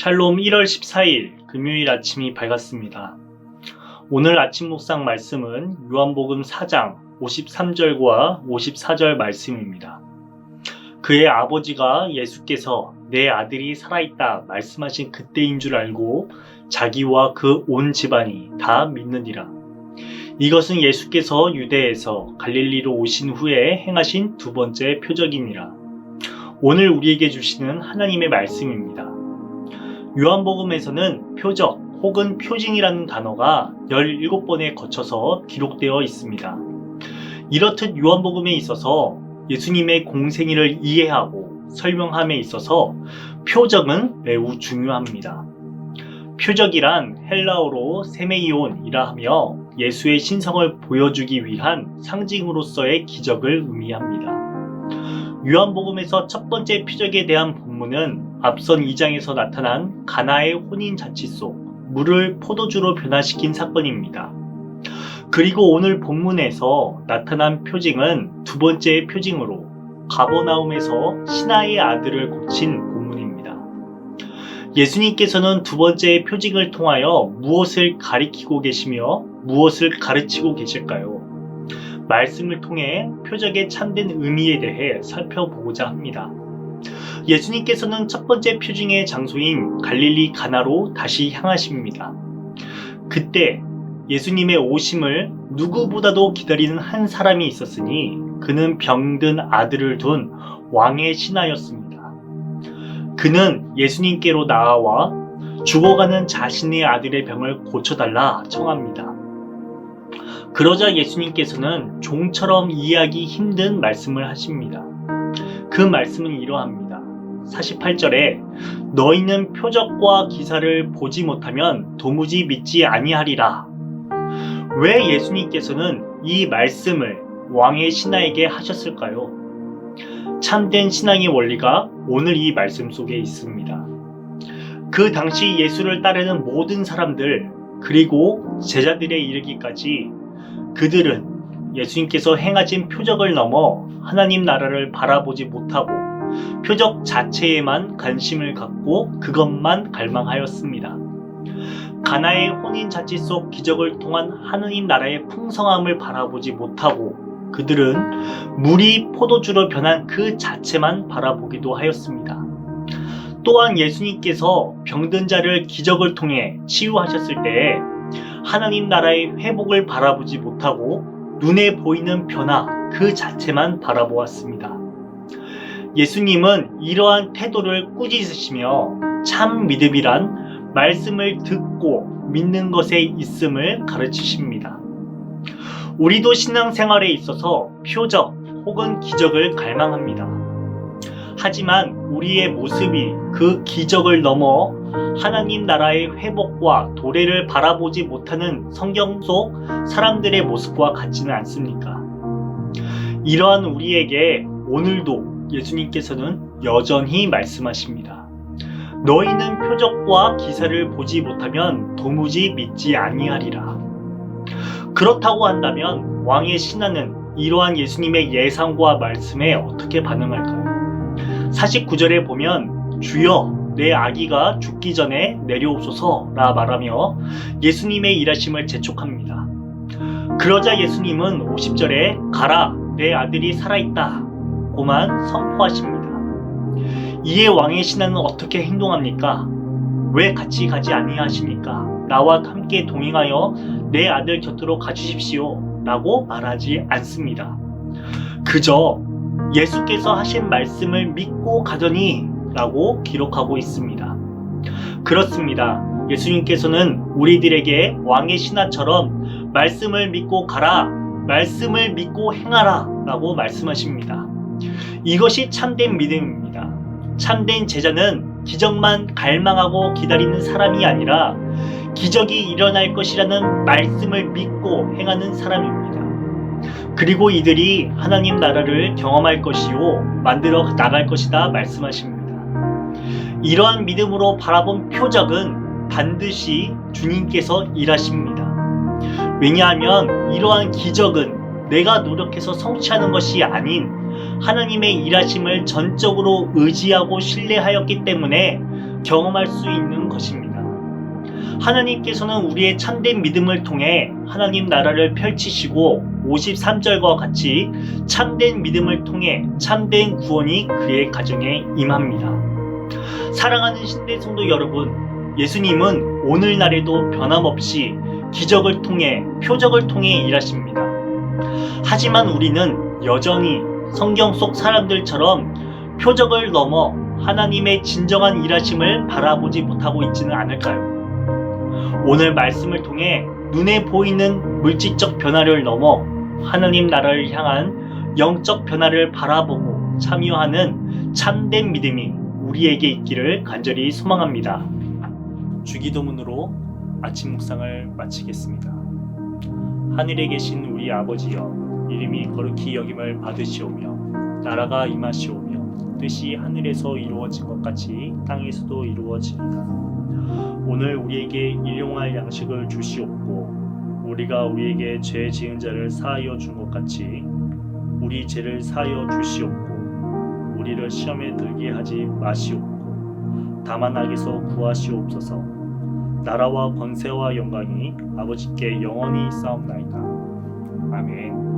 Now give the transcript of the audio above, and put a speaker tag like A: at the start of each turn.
A: 샬롬 1월 14일 금요일 아침이 밝았습니다. 오늘 아침 묵상 말씀은 요한복음 4장 53절과 54절 말씀입니다. 그의 아버지가 예수께서 내 아들이 살아있다 말씀하신 그때인 줄 알고 자기와 그 온 집안이 다 믿느니라. 이것은 예수께서 유대에서 갈릴리로 오신 후에 행하신 두 번째 표적이니라. 오늘 우리에게 주시는 하나님의 말씀입니다. 요한복음에서는 표적 혹은 표징이라는 단어가 17번에 거쳐서 기록되어 있습니다. 이렇듯 요한복음에 있어서 예수님의 공생애를 이해하고 설명함에 있어서 표적은 매우 중요합니다. 표적이란 헬라어로 세메이온이라 하며 예수의 신성을 보여주기 위한 상징으로서의 기적을 의미합니다. 요한복음에서 첫 번째 표적에 대한 본문은 앞선 2장에서 나타난 가나의 혼인잔치 속 물을 포도주로 변화시킨 사건입니다. 그리고 오늘 본문에서 나타난 표징은 두 번째 표징으로 가버나움에서 신하의 아들을 고친 본문입니다. 예수님께서는 두 번째 표징을 통하여 무엇을 가리키고 계시며 무엇을 가르치고 계실까요? 말씀을 통해 표적의 참된 의미에 대해 살펴보고자 합니다. 예수님께서는 첫 번째 표징의 장소인 갈릴리 가나로 다시 향하십니다. 그때 예수님의 오심을 누구보다도 기다리는 한 사람이 있었으니 그는 병든 아들을 둔 왕의 신하였습니다. 그는 예수님께로 나아와 죽어가는 자신의 아들의 병을 고쳐달라 청합니다. 그러자 예수님께서는 종처럼 이해하기 힘든 말씀을 하십니다. 그 말씀은 이러합니다. 48절에 너희는 표적과 기사를 보지 못하면 도무지 믿지 아니하리라. 왜 예수님께서는 이 말씀을 왕의 신하에게 하셨을까요? 참된 신앙의 원리가 오늘 이 말씀 속에 있습니다. 그 당시 예수를 따르는 모든 사람들 그리고 제자들에 이르기까지 그들은 예수님께서 행하신 표적을 넘어 하나님 나라를 바라보지 못하고 표적 자체에만 관심을 갖고 그것만 갈망하였습니다. 가나의 혼인잔치 속 기적을 통한 하느님 나라의 풍성함을 바라보지 못하고 그들은 물이 포도주로 변한 그 자체만 바라보기도 하였습니다. 또한 예수님께서 병든 자를 기적을 통해 치유하셨을 때에 하나님 나라의 회복을 바라보지 못하고 눈에 보이는 변화 그 자체만 바라보았습니다. 예수님은 이러한 태도를 꾸짖으시며 참 믿음이란 말씀을 듣고 믿는 것에 있음을 가르치십니다. 우리도 신앙생활에 있어서 표적 혹은 기적을 갈망합니다. 하지만 우리의 모습이 그 기적을 넘어 하나님 나라의 회복과 도래를 바라보지 못하는 성경 속 사람들의 모습과 같지는 않습니까? 이러한 우리에게 오늘도 예수님께서는 여전히 말씀하십니다. 너희는 표적과 기사를 보지 못하면 도무지 믿지 아니하리라. 그렇다고 한다면 왕의 신하는 이러한 예수님의 예상과 말씀에 어떻게 반응할까요? 49절에 보면 주여 내 아기가 죽기 전에 내려오소서라 말하며 예수님의 일하심을 재촉합니다. 그러자 예수님은 50절에 가라 내 아들이 살아있다 고만 선포하십니다. 이에 왕의 신하는 어떻게 행동합니까? 왜 같이 가지 아니하십니까? 나와 함께 동행하여 내 아들 곁으로 가주십시오 라고 말하지 않습니다. 그저 예수께서 하신 말씀을 믿고 가더니 라고 기록하고 있습니다. 그렇습니다. 예수님께서는 우리들에게 왕의 신하처럼 말씀을 믿고 가라, 말씀을 믿고 행하라 라고 말씀하십니다. 이것이 참된 믿음입니다. 참된 제자는 기적만 갈망하고 기다리는 사람이 아니라 기적이 일어날 것이라는 말씀을 믿고 행하는 사람입니다. 그리고 이들이 하나님 나라를 경험할 것이요 만들어 나갈 것이다 말씀하십니다. 이러한 믿음으로 바라본 표적은 반드시 주님께서 일하십니다. 왜냐하면 이러한 기적은 내가 노력해서 성취하는 것이 아닌 하나님의 일하심을 전적으로 의지하고 신뢰하였기 때문에 경험할 수 있는 것입니다. 하나님께서는 우리의 참된 믿음을 통해 하나님 나라를 펼치시고 53절과 같이 참된 믿음을 통해 참된 구원이 그의 가정에 임합니다. 사랑하는 신대 성도 여러분, 예수님은 오늘날에도 변함없이 기적을 통해 표적을 통해 일하십니다. 하지만 우리는 여전히 성경 속 사람들처럼 표적을 넘어 하나님의 진정한 일하심을 바라보지 못하고 있지는 않을까요? 오늘 말씀을 통해 눈에 보이는 물질적 변화를 넘어 하나님 나라를 향한 영적 변화를 바라보고 참여하는 참된 믿음이 우리에게 있기를 간절히 소망합니다. 주기도문으로 아침 묵상을 마치겠습니다. 하늘에 계신 우리 아버지여, 이름이 거룩히 여김을 받으시오며 나라가 임하시오며 뜻이 하늘에서 이루어진 것 같이 땅에서도 이루어지리이다. 오늘 우리에게 일용할 양식을 주시옵고 우리가 우리에게 죄 지은 자를 사하여 준 것 같이 우리 죄를 사하여 주시옵고 우리를 시험에 들게 하지 마시옵고 다만 악에서 구하시옵소서. 나라와 권세와 영광이 아버지께 영원히 있사옵나이다. 아멘.